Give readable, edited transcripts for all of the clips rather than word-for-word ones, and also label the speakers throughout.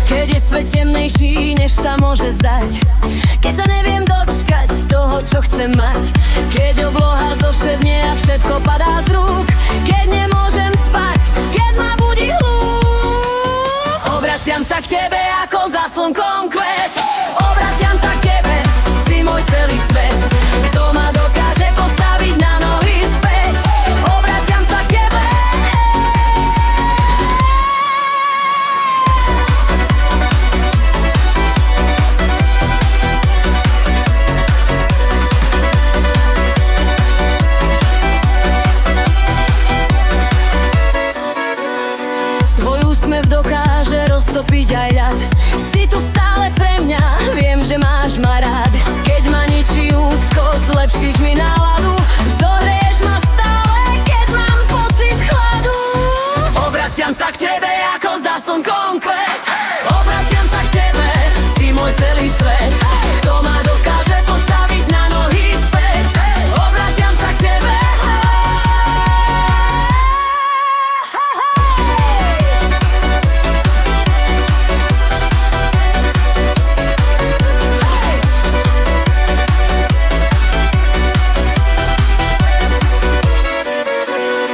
Speaker 1: Keď je svet temnejší, než sa môže zdať, keď sa neviem dočkať toho, čo chcem mať, keď obloha zošedne a všetko padá z rúk, keď nemôžem spať, keď ma budí hluk. Obraciam sa k tebe ako za slnkom kvet. Obraciam sa k tebe, si môj celý svet. Kto ma dokáže postaviť na nohy späť? Obraciam sa k tebe. Tvoj úsmev dokáže roztopiť aj ľad. Si tu stále pre mňa, viem, že máš ma rád. Keď ma ničí úzkosť, zlepšíš mi náladu. Zohrieš ma stále, keď mám pocit chladu. Obraciam sa k tebe ako za slnkom kvet. Obraciam sa k tebe, si môj celý svet. Kto ma dokáže postaviť na nohy späť? Obraciam sa k tebe.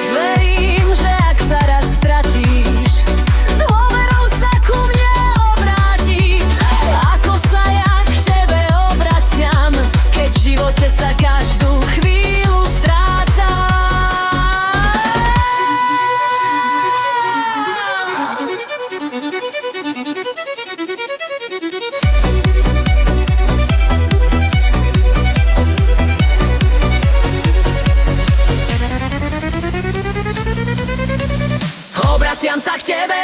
Speaker 1: Verím, že ak sa raz stratíš, s dôverou sa ku mne obrátiš. Ako sa ja k tebe obraciam, keď v živote sa každú chvíľu strácam. Obraciam sa k tebe